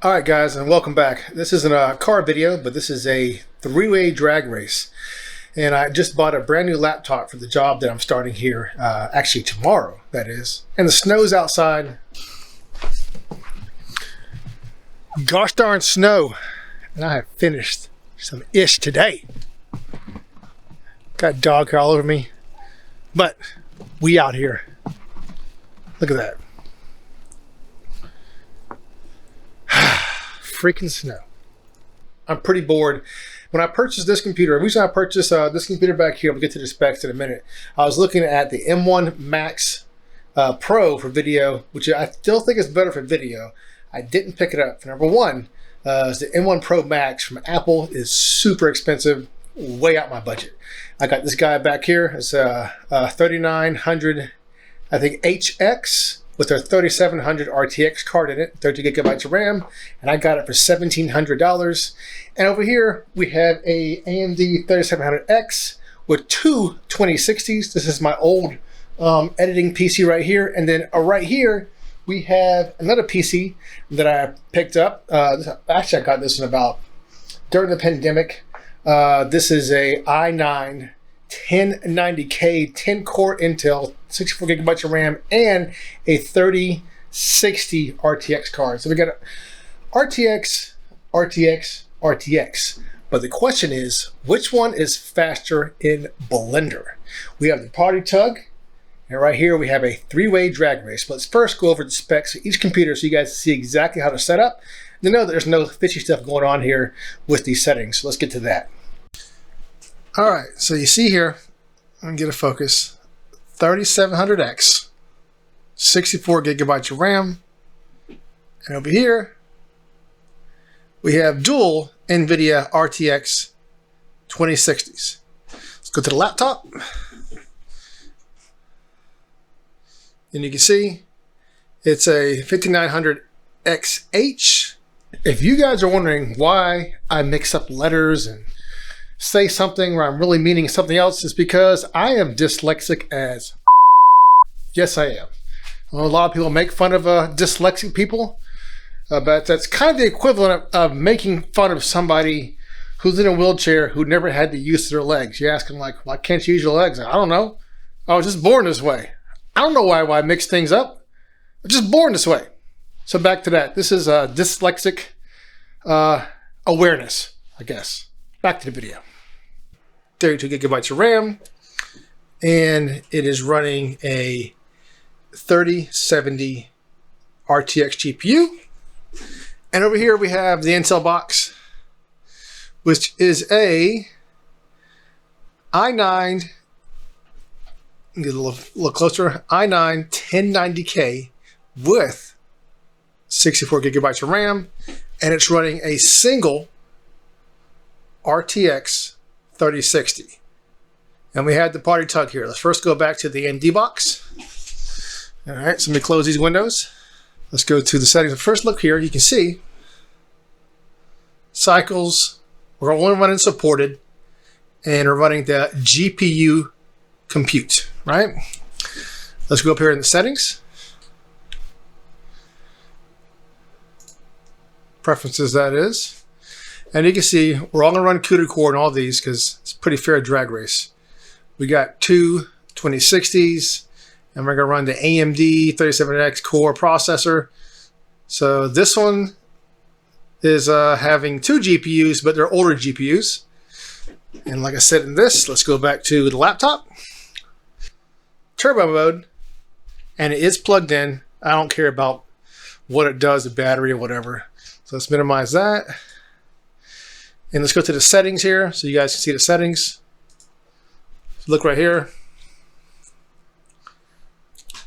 Alright guys, and welcome back. This isn't a car video, but this is a three-way drag race. And I just bought a brand new laptop for the job that I'm starting here, actually tomorrow, that is. And the snow's outside. Gosh darn snow. And I have finished some ish today. Got dog hair all over me. But we out here. Look at that. Freaking snow. I'm pretty bored. When I purchased this computer, the reason I purchased this computer back here, we'll get to the specs in a minute. I was looking at the M1 Max Pro for video, which I still think is better for video. I didn't pick it up. For number one, the M1 Pro Max from Apple is super expensive, way out my budget. I got this guy back here. It's a 3900, I think HX. With their 3700 RTX card in it, 30 gigabytes of RAM, and I got it for $1,700. And over here, we have a AMD 3700X with two 2060s. This is my old editing PC right here. And then right here, we have another PC that I picked up. Actually, I got this one about during the pandemic. This is a i9 1090K 10-core Intel, 64 gigabytes of RAM, and a 3060 RTX card. So we got RTX, RTX. But the question is, which one is faster in Blender? We have the Party Tug, and right here we have a three-way drag race. Let's first go over the specs of each computer so you guys see exactly how to set up. You know that there's no fishy stuff going on here with these settings. So let's get to that. All right, so you see here, I'm gonna get a focus, 3700X, 64 gigabytes of RAM, and over here, we have dual NVIDIA RTX 2060s. Let's go to the laptop, and you can see it's a 5900XH. If you guys are wondering why I mix up letters and say something where I'm really meaning something else, is because I am dyslexic as yes I am. I know a lot of people make fun of dyslexic people, but that's kind of the equivalent of making fun of somebody who's in a wheelchair who never had the use of their legs. You ask them like, why can't you use your legs? I don't know. I was just born this way. I don't know why I mix things up. I'm just born this way. So back to that. This is dyslexic awareness, I guess. Back to the video. 32 gigabytes of RAM, and it is running a 3070 RTX GPU. And over here we have the Intel box, which is a i9, get a little closer, i9 1090K with 64 gigabytes of RAM, and it's running a single RTX 3060. And we had the Party Tug here. Let's first go back to the AMD box. All right, so let me close these windows. Let's go to the settings. First look here, you can see cycles, we're only running supported, and we're running the GPU compute, right? Let's go up here in the settings. Preferences, that is. And you can see we're all going to run CUDA core in all these because it's a pretty fair drag race. We got two 2060s, and we're going to run the AMD 37X core processor. So this one is having two GPUs, but they're older GPUs. And like I said in this, let's go back to the laptop. Turbo mode, and it is plugged in. I don't care about what it does, the battery or whatever. So let's minimize that. And let's go to the settings here so you guys can see the settings. Look right here.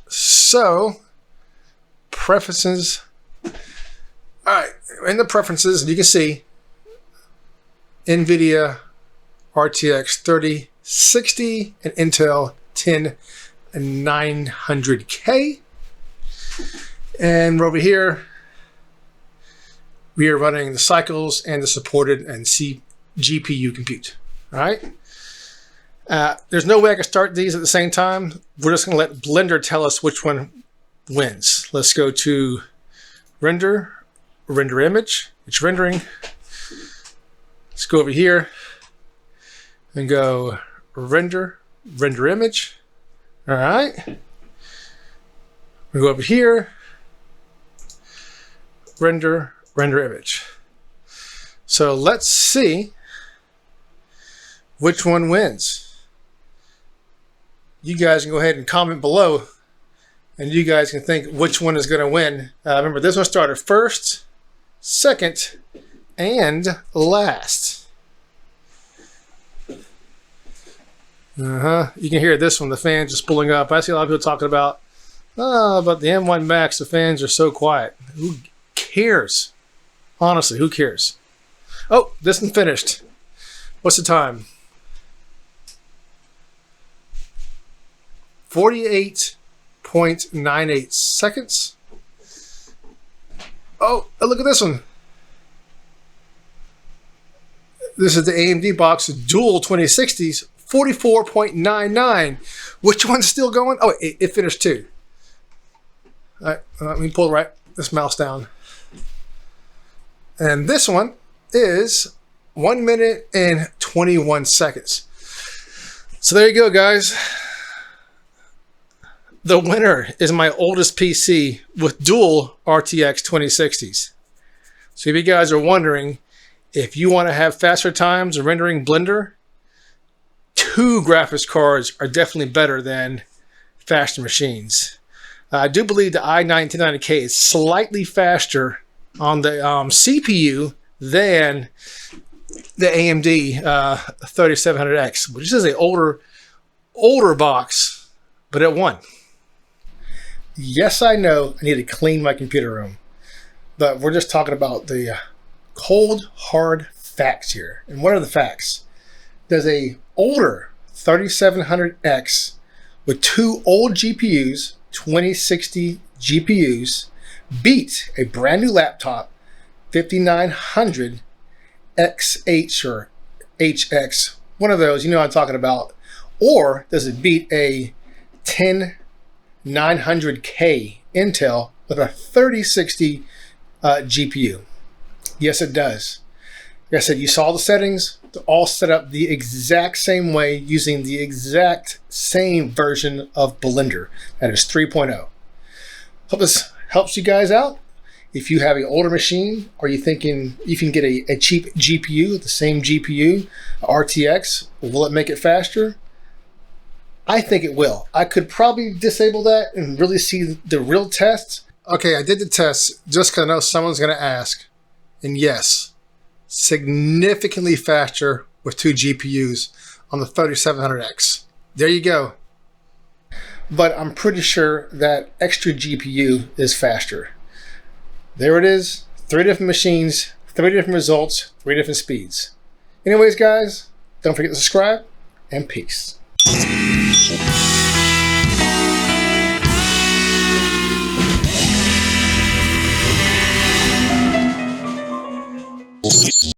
So, preferences. All right, in the preferences, you can see NVIDIA RTX 3060 and Intel 10900K. And over here, we are running the cycles and the supported and GPU compute. All right. There's no way I can start these at the same time. We're just going to let Blender tell us which one wins. Let's go to render, render image. It's rendering. Let's go over here and go render image. All right. We go over here, render image. So let's see which one wins. You guys can go ahead and comment below, and you guys can think which one is going to win. Remember, this one started first, second, and last. You can hear this one, the fans just pulling up. I see a lot of people talking about the M1 Max, the fans are so quiet. Who cares? Honestly, who cares? Oh, this one finished. What's the time? 48.98 seconds. Oh, look at this one. This is the AMD box dual 2060s, 44.99. Which one's still going? Oh, it finished too. All right, let me pull this mouse down. And this one is 1 minute and 21 seconds. So there you go, guys. The winner is my oldest PC with dual RTX 2060s. So if you guys are wondering, if you want to have faster times rendering Blender, 2 graphics cards are definitely better than faster machines. I do believe the i9-1090K is slightly faster on the CPU than the AMD 3700X, which is an older box, but it won. Yes, I know I need to clean my computer room, but we're just talking about the cold, hard facts here. And what are the facts? There's a older 3700X with 2 old GPUs, 2060 GPUs, beat a brand new laptop 5900 XH or HX, one of those, you know what I'm talking about, or does it beat a 10900K Intel with a 3060 GPU? Yes, it does. Like I said, you saw the settings. They're all set up the exact same way using the exact same version of Blender. That is 3.0. Hope this helps you guys out. If you have an older machine, or you thinking you can get a cheap GPU, the same GPU, RTX, will it make it faster? I think it will. I could probably disable that and really see the real test. Okay, I did the test just because I know someone's going to ask. And yes, significantly faster with 2 GPUs on the 3700X. There you go. But I'm pretty sure that extra GPU is faster. There it is. 3 different machines, 3 different results, 3 different speeds. Anyways, guys, don't forget to subscribe, and peace.